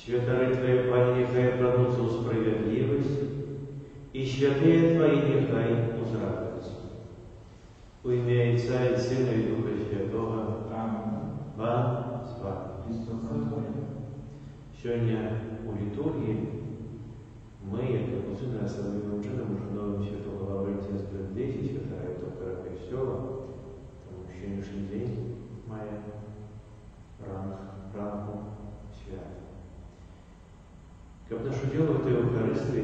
Святари Твої, Пані, нехай обернуться у справедливість, і святые Твої нехай узрадуються. У ім'я Отця і Сина і Духа Святого. Амінь. Пан з вами. Сьогодні у літургії ми, як допустили особливим чином, ушановуємо святого Лаврентія з Брендиці, святого доктора Костьова, тому сьогоднішній день має рангу свята. Щоб нашу діло в Евхаристії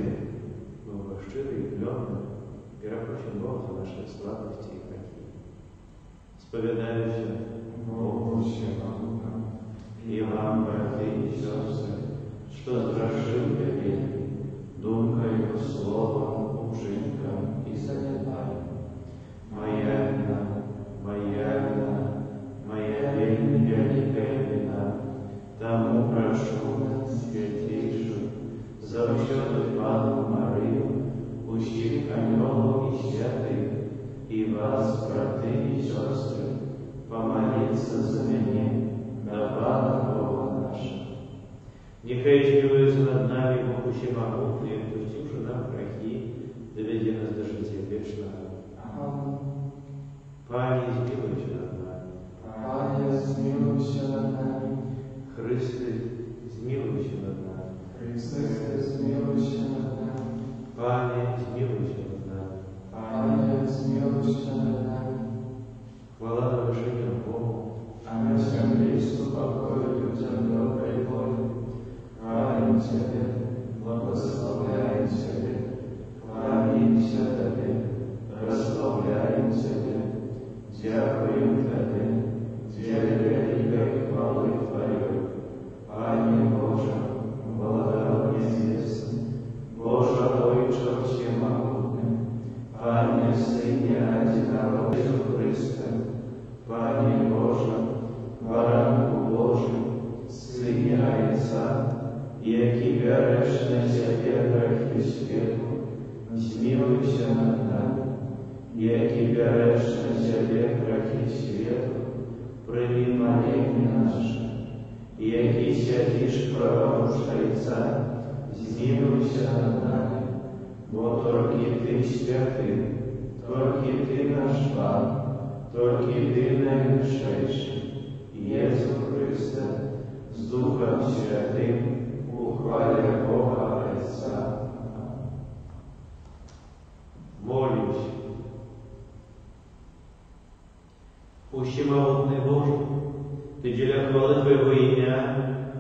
ми вбащили і пльони, і просимо Бога за наші слабості і гріхи. Сповідаюся Богу Святому і вам, брати і сестри, що згрішив я вірю, думкою, словом, учинком і занятанням. Моя вельми велика вина, тому прошу святейшую, завсёды Пану Марию, усіх ангелов і святих, і вас, брати і сестри, помолиться за мене до Пана Бога нашого. Нехай смилуется над нами Бог Всемогутний, отпустивши нам грехи, доведи нас до життя вічного. Амінь. Пані, змилуйся над нами. Пане, змилуйся над нами. Христе, змилуйся над нами. Христе, змилуйся над нами. Пане, змилуйся над нами. Пане, змилуйся над нами. Хвала на вершині Богу, а на землі спокою людям доброї волі. Хвалим Тебе, благословляем Тебе, кланяемся Тебе, прославляем Тебе, дякуем Тебе, великой хвалы Твоей. Пане Боже, благодать небесный, Боже Отче всемогутный, Пане Сыне Одинородного Иисуса Христа, Пане Боже, Баранку Божий, Сыне Отца, який береш на себе грехи світу, змилуйся над нами, який береш на себе грехи світу, прийми моління наше, який сядеш православця, змилуйся над нами, бо тільки Ти святий, тільки Ти наш Пан, тільки Ти найвищий, Єсу Христе, з Духом Святим, у хвалі Бога Отця. Молюсь. Всемогутный Боже, Ты для хвалы Твоего имя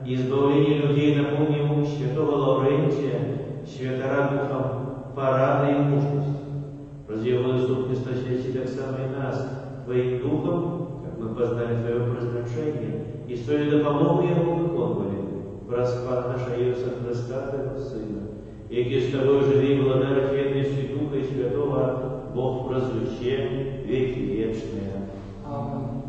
и избавления людей напомнил святого Лаврентия, святора Духом парада и мужества. Разве доступность связи так само и нас, Твоим Духом, как мы познали Твое произношение, и столь допомогу Его выконывали, Господа наша Иисуса Христа, Твоего Сына, який с Тобой живи и благодаря Твоей Духа и Святого, Бог прозвуче веки вечные. Аминь.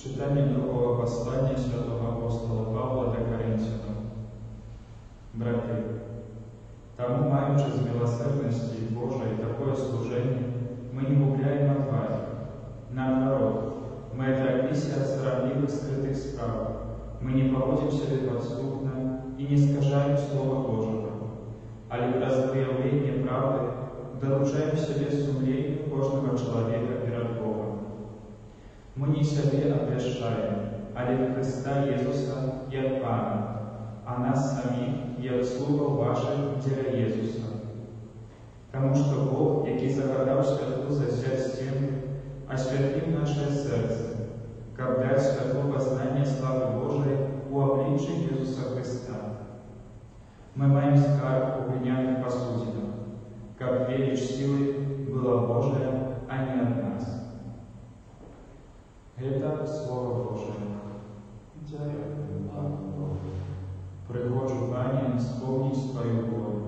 Читання другого послання святого апостола Павла до Коринфянам. Брати, тому, маючи з милосердності Божої такое служение, мы не губляем отваги. Наоборот, мы отреклись от сравнивых скрытых справ. Мы не поводим себя подступно и не искажаем Слова Божьего, а лишь раз выявление правды доручаем себе сумлению кожного человека перед Богом. Мы не себе обвещаем, а лишь Христа Иисуса и от Пана, а нас самих и от слугов ваших для Иисуса. Тому что Бог, який загадав святу засять стіну, освятив наше серце, как дать святу познание славы Божией у обличия Иисуса Христа. Мы маем скарб у глиняных посудинах, как веришь силой была Божия, а не от нас. Это Слово Божие. Дякую, Пане Боже. Приходжу, Пане, исполнить Твою волю.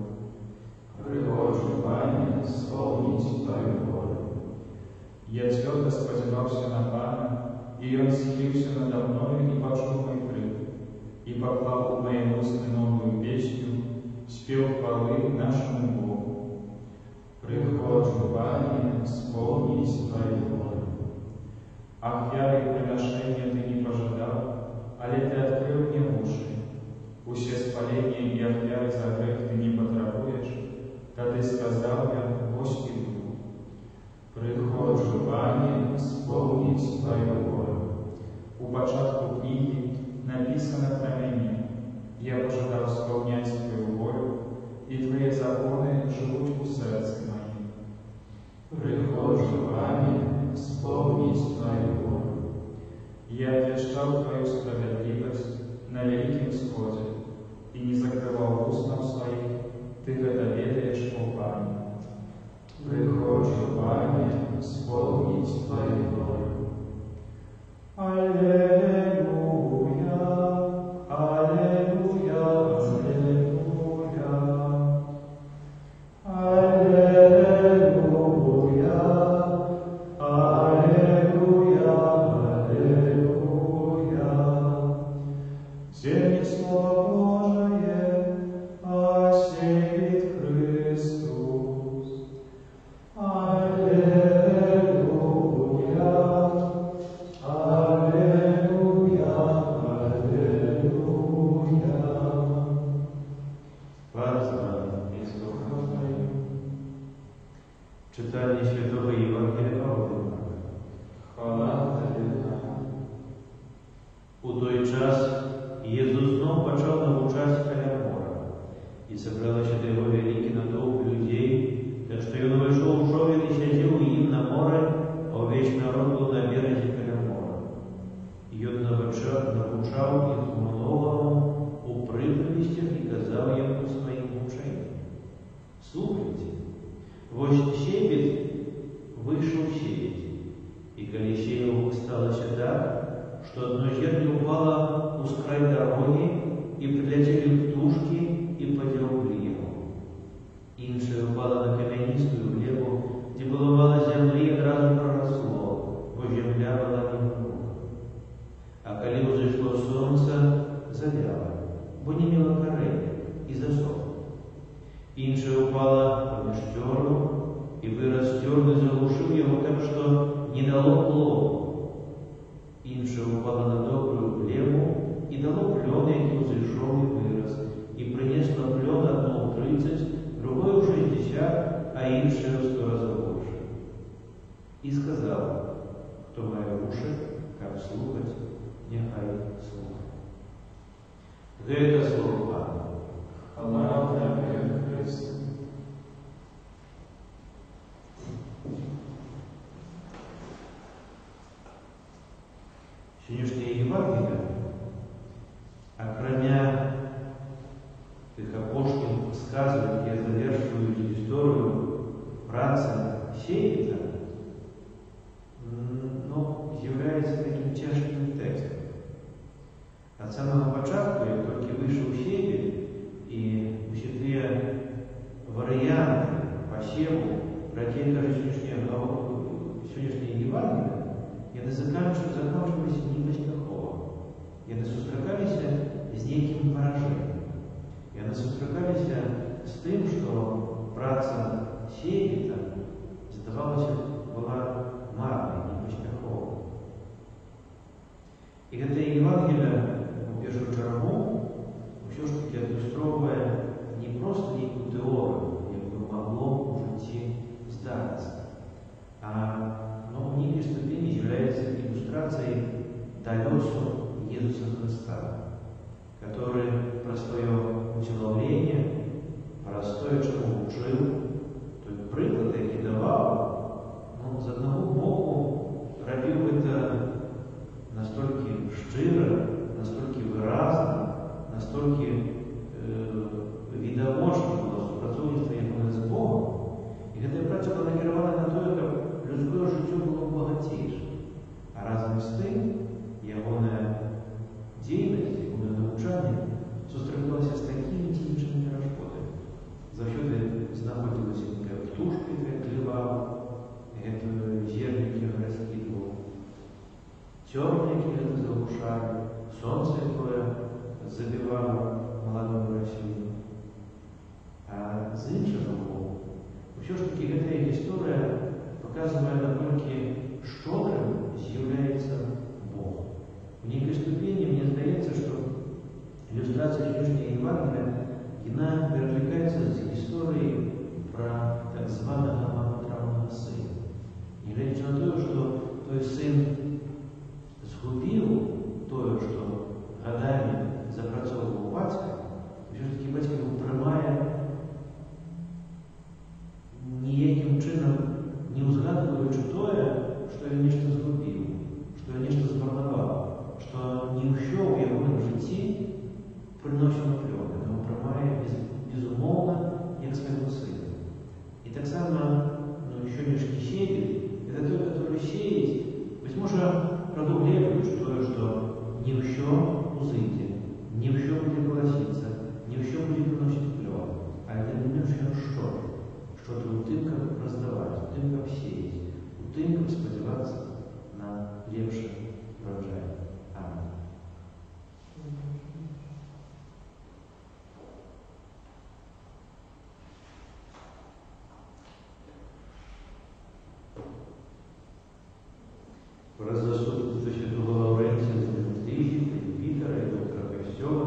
Приходжу, Пане, исполнить Твою волю. Я твердо сподівався на Пана, и Он схилился надо мною и почул мой крик, и поклал в моей мысли новую песню, спел хвалы нашему Богу. Приходжу, Пане, исполнить спалення і ахвяри за грех ти не потребуєш, та ти сказав я, ось іду. Приходжу, Пане, сповніть Твою волю. У початку книги написано про мене. Я пожадав сповнять Твою волю, і Твої закони живуть у серці моїм. Приходжу, Пане, сповніть Твою волю. Я обвещал Твою справедливость на великом сходе и не закрывал устав своих, Ты это ведаешь, о Пане. Приходжу, Пане, сповніть Твою волю. Аллилуйя, аллилуйя, аллилуйя. Аллилуйя, аллилуйя, аллилуйя. Земли Слово Божие, осеет Христос. Аллилуйя, аллилуйя, аллилуйя. Пасха из Духа Твоего. Читание Святого Евангелия по Луке. Хвала Тобі. У той час Єсус знов почав навчати біля моря, і зібралося до його великий натовп людей, так що він вийшов у човен і сидів їм на море, а весь народ був на березі біля моря. І він навчав їх многому у приповістях і казав їм у своїм ученням. Слухайте, вось щебет вышел сеять, и коли сеял сталося так, что одно зерно упало у край дороги, и прилетели птушки, и подернули его. Иншее упало на каменистую глебу, где было мало земли, и одразу проросло, бо земля была неглубока. А коли взошло солнце, завяло, бо не имело коры, и засохло. Иншее упало помеж терну, и вырос терн и заглушил его так, что не дало плоду. Иншее упало на добрую глебу, и дало плен, и взошел и вырос, и принесло плен одно в 30, другое в 60, а иншее в 100 раз больше. И сказал, кто має уши, как слухать, нехай слухає. Это слово Пана. Хвала Тобі, Христе. Сьогоднішнє Євангеліє, окромя тих апостолів сказів, які завершують історію праці сеятеля, з'являється таким тяжким текстом. От самого початку, як тільки вийшов сеятель, і усі ті варіанти посіву, про які каже сьогоднішнє Євангеліє, яны заканчивались непоспяхова. Яны сустракаліся з нейкім паражэннем. Яны сустракаліся з тым, што праца сеятеля, здавалася, была марнай, непаспяховай. І гэтае Евангелие, у першую чаргу, ўсё ж таки адлюстроўвае не проста нейкую тэорыю, як бы магло ў жыцці здарыцца, а в нейкой ступени является иллюстрацией далёсу Иисуса Христа, который про свое утиловление, про то, чему учил, то есть приклад, який давав, з одного боку робив это настолько щиро, настолько выразно, настолько відавочно було спрацовництво його з Богом. І ця праця була накерована на те, як людське життя було багатіше. А разом з тим, його діяльність, його навчання зустрічалася з такими чи іншими перешкодами. Завжди знаходилася яка птушка, яка клювала, зерно, яке розкидувало, терни, які заглушали, сонце, яке забивало молодому рослину. А з іншого боку, все ж таки эта история показывает, насколько щедрым является Бог. В некой ступени мне здається, что иллюстрация сьогоднішня Євангелія, вона перекликається з історії про так званого марнотравного сина. І глядячи на те, що той син згубив те, що годами запрацьовував батька, все-таки батько його приймає ніяким чином, не узгадуючи те, що він нечто згубив, що він нечто змарнував, що ніщо в його житті приносило плоди. Він приймає безумовно, як свого сина. И так само, сьогоднішній щебель – это тот, который сеет, быть может, продублирует что не все узыти, не все будет гласиться, не все будет приносить плод, а это не меньше что-то у тынков раздавать, у тынков сеять, у тынков сподеваться на лепший урожай. Аминь. Про заступництво святого Лаврентия, Дмитрия, Юпитера и доктора Костела,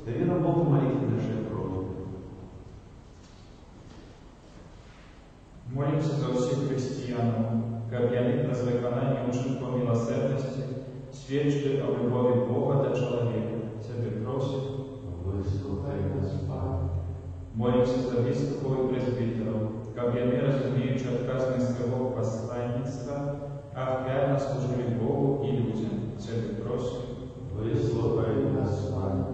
да вера Богу молитвы нашей просьбы. Молимся за всіх християн, как они раз виконання учинком милосердности свідчили о любові Бога до человека. Тебе просим, Выслухай нас, Пане. Молимся за біскупів і пресвітерів, как они, розуміючи отказність свого посланництва, ахвярно служили Богу и людям. Тебе просим, Выслухай нас, Пане.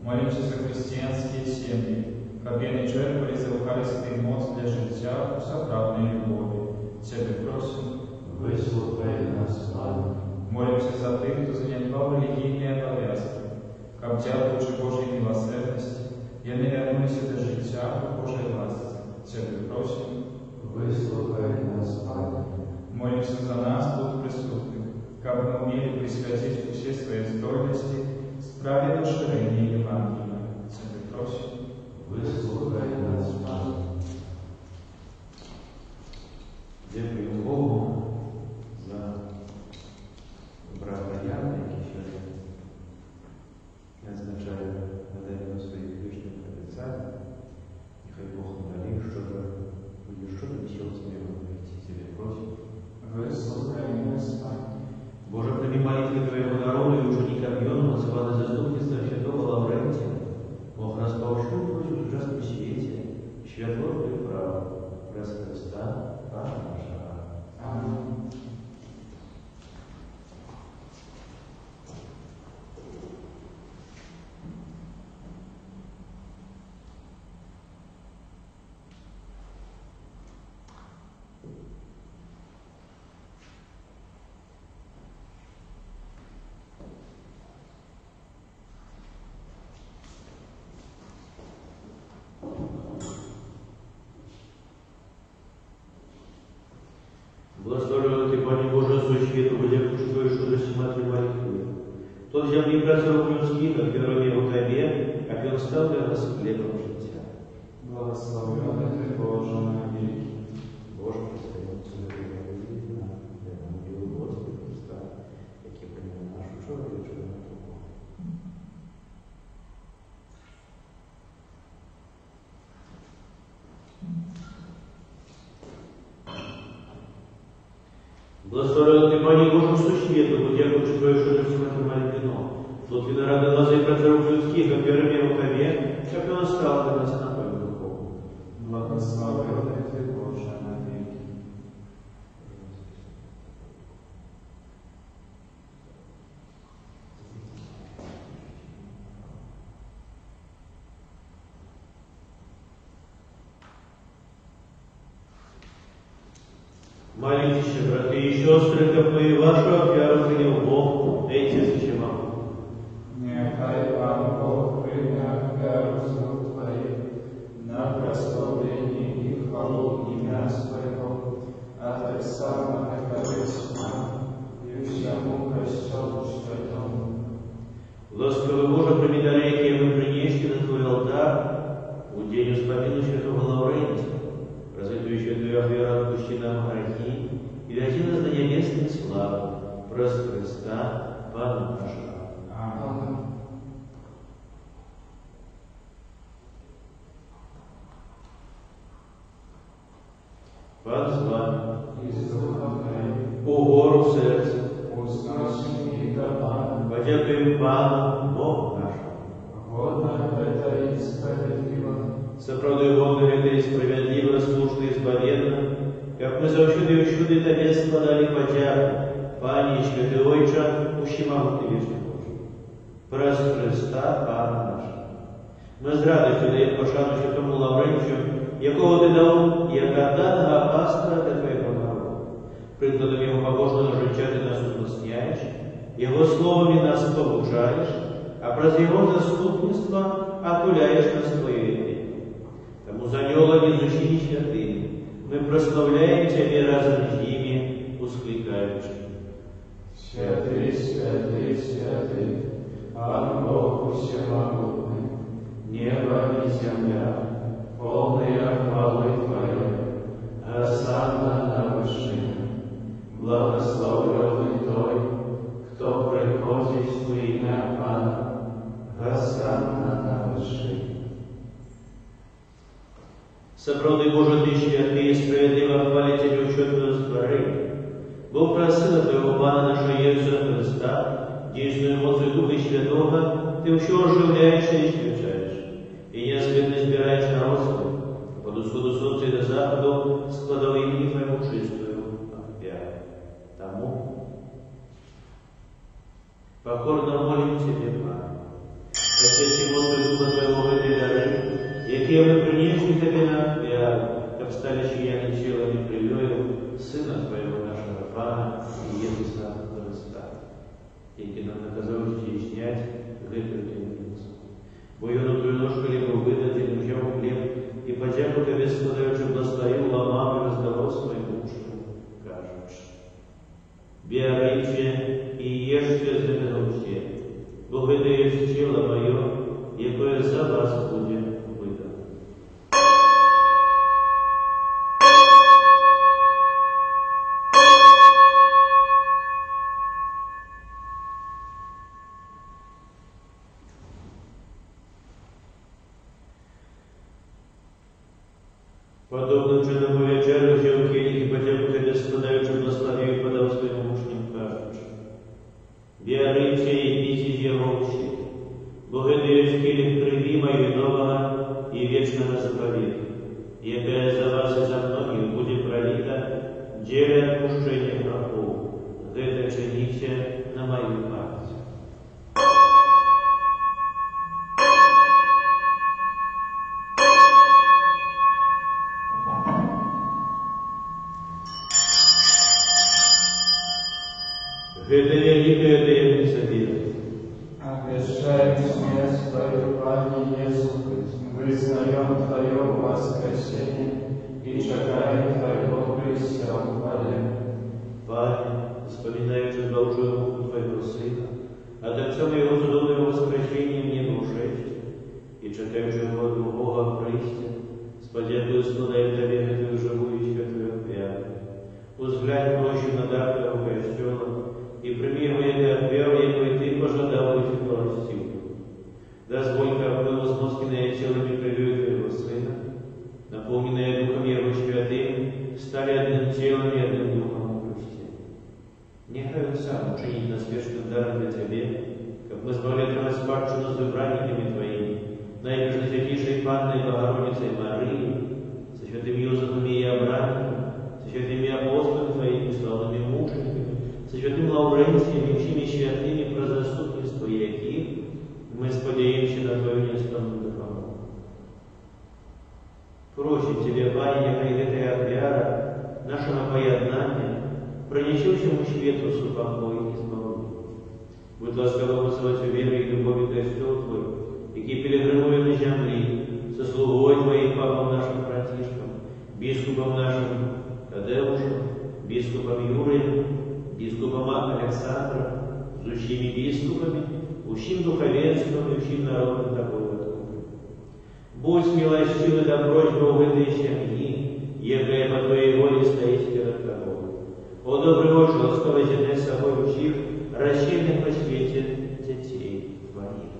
Молимся за христианские семьи, как они черпали за Евхаристию моц для життя у справдної любові. Тебе просим, Выслухай нас, Пане. Молимся за тих, хто занятував релігійні обов'язки, как дякуючи Божій милосердності, вони вернулися до життя у Божій ласці. Тебе просим, Выслухай нас, Пане. Молимся за нас, тут присутных, как мы умели присвятить все свои здольности справе расширения Евангелия. Тебе просим, Выслухай нас, Пане. Дякую Богу за брата Яна, який сьогодні назначає надання своїх вічних обіцянь. Нехай Бог надає, щоб що несет смело прийти. Тебе просим. выслушай нас, Пане. Боже, прими молитвы Твоего народа и ученикам Йона, называны заступництво святого Лаврентия, Бог расповсюдить в ужасном свете, святло и право, прес Христа, Пана нашего. Аминь. Благословен Ты, Пане Боже, существу, подякуешь Твою шудрости Матери молитвы. Тот земли працев людских, как веруем его Тебе, как Он стал для нас хлебом життя. Благословен Ты, Боже, на веки. Боже, предстаем Тебе на Евангелию Господа Христа, який принял нашу человеческую натуру. Благословен Ты, Пане Боже, существу, подякуешь Твою шудрости Матери молитвы. Тот виноградный лозы працев людских, как веруем его Тебе, как Он стал для нас напоем духовным. Благословен Ты, Боже, на веки. Молитесь, братья и сестры, как мы вашу офяру принял Бог, эти зачем. Нехай Пан Бог прийме офяру слуг Твоих на прославление и хвалу имя Своего, а так само нехай нам и всему Христу Святому. Ласковый Боже, прими дары, какие мы принесли на Твой алтарь, в день успомину святого Лаврентия, разведущая Твою офяру, отпусти нам грехи и веди нас до небесной славы, прос Христа, Пана нашего. Аминь. Пан з вами. І з духом твоїм. Угору серце. Узносим і до Пана. Подякуємо Пану, Богу нашому. Годно это и справедливо. Соправдуй Бога, это и справедливо, слушно и избавенно, как мы завсюди и всюди Тебе складали подяку, Пане, Святый Ойче, всемогутний вічний Боже. Прес Христа, Пана нашого. Ми з радістю даємо пошану Святому Лаврентію, якого Ти дав, як отданого пастора для Твоєго народу. Прикладом Його побожного життя Ти нас умосняєш, Його словами нас повчаєш, а про Його заступництво окуляєш нас Твоєю ім'я. Тому за анgelами з усіми святими ми прославляємо Тебе разом з ними, ускликаючи. Святый, святый, святый, Пан Бог всемогутный, небо и земля, полные хвалы Твоей, Госанна на вышине, благословленный Той, кто приходит в имя Пана, Госанна на вышине. Соправдуй Боже, Ты святый и справедливо хвали Тебе в Твое створение. Бог просила Твоего Пана нашего Иисуса Христа, действенную эмоцию Духа Святого, Ты все оживляешь и исключаешь, и неоспетно избираешь народ свой, под усходу солнца и до западу, складов имени Твоему чистую опять. Тому покорно молим Тебе, Пане, освяти эмоцию Духа Твоего в этой дары, якие мы принесли Тебе на опять, как стали чьями телами привёю Сына Твоего нашего Пана Иисуса Христа, який нам наказав здійснять гэтую таємницю. Бо Його на твою ножку либо видати, взяв хліб, і подяку Тебе складаючи, благословив, ламав і роздавав своїм учням, кажучи: «Берите і ешьте з этого все, бо это есть тело Мое, якое за вас буде видано». Подобным чином по вечеру взяв келих и подяку Тебе складаючи, благословив и подав своим учням, кажучи: «Берите и пейте его все, бо это есть келих крови Моей нового и вечного заповеда, якая за вас и за многих будет пролита, деле отпущения грехов. Это чините на мою память». Это великая таємниця віри. Обещаем смерть Твою, Пане Иисус, вызнаем Твое воскресение и чекаем Твоего Христа в хвале. Пане, вспоминаючи Божию руку Твоего Сына, от Отцом Его чудовным воскресением не ушедший, и чекаючи Его другого в Христе, с подякою складаем Тебе эту живую и святую опять. Узглянь прощу на дар Твоего костела, и прими Его это отверу, якой Ты пожадал и простил. Дозволь, как было возноскенное телами кровью Твоего Сына, наполненное Духом Его Святым, стали одним телом и одним Духом в Христе. Нехай Он сам учинит нас вечным даром для Тебе, как мы сбавляем спадщину с выбранниками Твоими, наибежно святейшей Панной Богородицей Марии, со святым Иосифом и Авраамом, со святыми апостолами Твоими, славными мучениками, со святым Лаврентием и всеми святыми про заступництво яких мы сподеемся на Твою неостанную допомогу. Просим Тебе, Пане, нехай эта вяра нашего поєднання принесе всему свету супокой и избавление. Будь ласкаво посылать верой и любовью костел Твой, який пилигримует на земли, со слугой Твоим папом нашим Францишком, бискупом нашим Тадеушем, бискупом Юрием, бискупом Александром, с усими бискупами, усим духовенством и усим народом такого откуда. Будь милостивый до просьбы в этой семьи, якая по Твоей воле стоит перед Тобой. О добрый Отче, ласково зеленай с собой всех рассеянных по свете детей Твоих,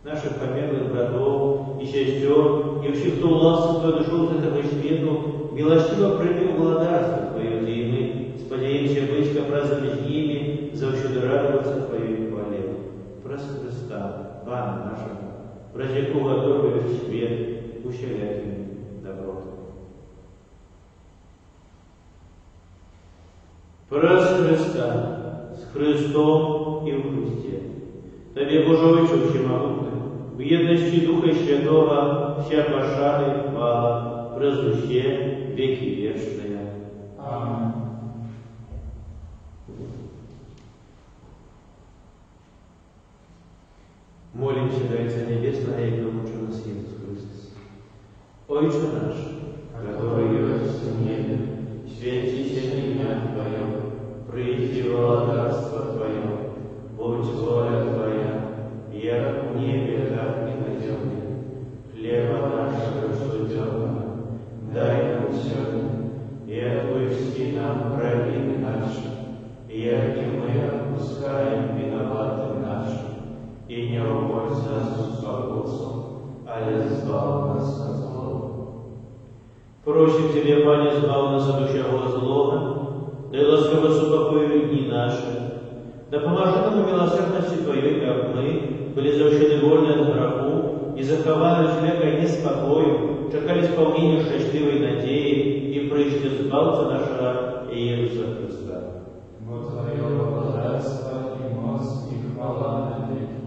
наших померлых братов и сестер и всех, кто ласку Твою дошел с этого свету, милостиво прими владарство Твое зимы, сподеемся быть как раз с ними, заущуды радоваться Твоей хвале. Прос Христа, Пана нашего, ради кого готовишь свет, ущерять им добро. Прос Христа, с Христом и в Христе. Тебе, Божовичу всемогутный, в едности Духа Святого, вся пошла и хвала, прозуще веки вечные. Аминь. Молимся, Отца Небесного, и научи нас Иисус Христос. Отче наш, который есть в небе, светится имя Твое, приди владарство Твое, будь воля Твоя, як в небе, так и на земле. Хлеба нашего насущного дай нам сегодня, и отпусти нам провины наши, як и мы отпускаем виноватым нашим. И не уводь нас в спокусу, але избав нас от злого. Просим Тебе, Пане, избав нас от всякого злого, дай ласково супокою дни наши, да поможи нам в милосердности Твоей, как мы были завщены вольны от греху и заховали всякое неспокою, чекали исполнения счастливой надеи и прежде избавца нашего Иисуса Христа. Бо Твое благодарство и мост и хвала на веки.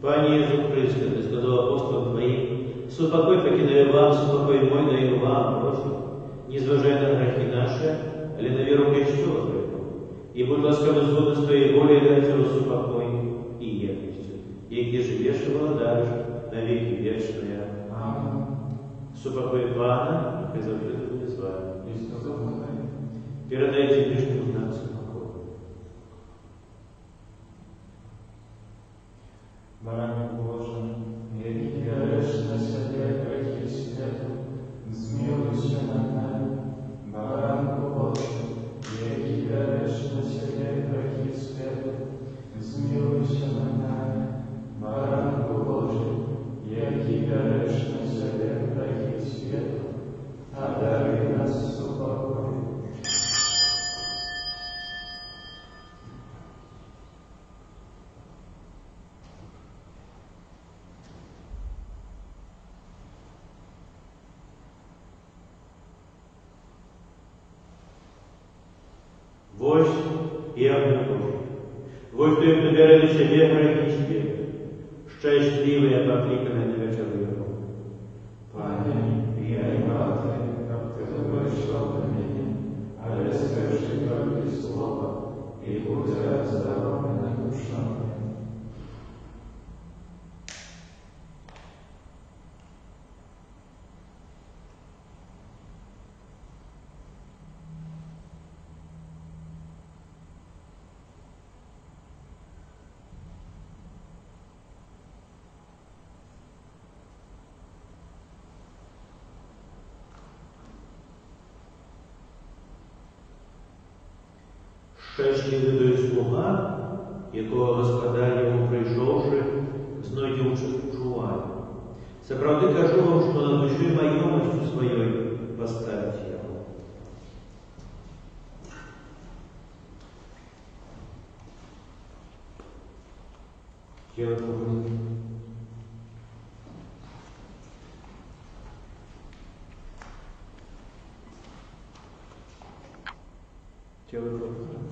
Пане Иисус Христе, Ты сказал апостолам Твоим, супокой покидаю вам, супокой мой даю вам, просим, не зважая на грехи наши, але на веру Христова Твоего. И будь ласкавы згодно с Твоей волей дать тебе супокой и едность, и где живешь и владаешь на веки вечные. Аминь. Супокой Пана, и завжди будет с вами. Передайте ближнему знак супокоя. Баране Боже, який береш на себе грехи світу, змилуйся над нами. Баранку Боже, який береш на себе грехи світу, змилуйся над нами. Баранку Боже, який береш на себе грехи світу, одаруй нас супокою. Вось явно Божий. Вось той, хто бере на себе грехи світу, щасливий, покликаний на вечір Його. Пане, я і мати, як Ти вийшов до мене, але скажи тільки слово, і буде здоровлена душа моя. Щасливий той слуга, якого господар йому прийшовши, знайдів чуває. Справді кажу вам, що на душі майомостю своєю поставить його. Тіло повернути. Тіло повернути.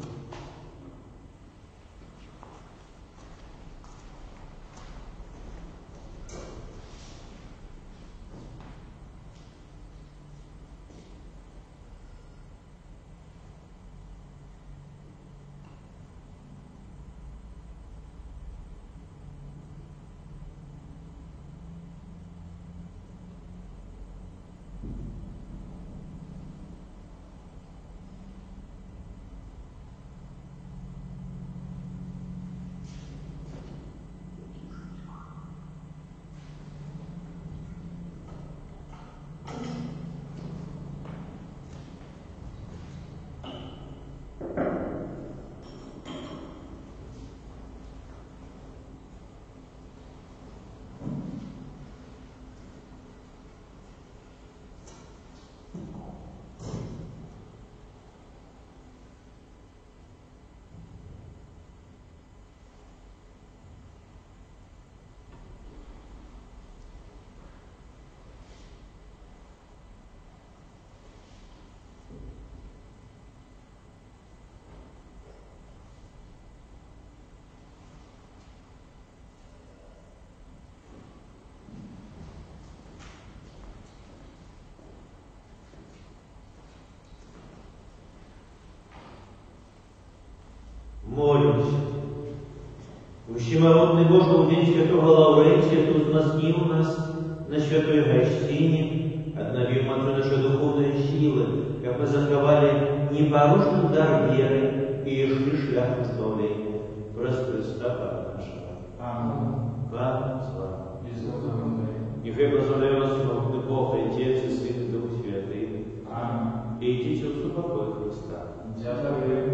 Всемогутный Боже, в день святого Лаврентия тут возмил нас на святой гостине, обнови Матрю наши духовные силы, как мы заховали непорушный дар веры и шли шлях избавления. Праз Христа Бога нашего. Аминь. Пан с вами. Нехай благословляет вас Всемогутный Бог, Отец и Сын и Дух Святый. Аминь. И идите в покой Христа. Дякую.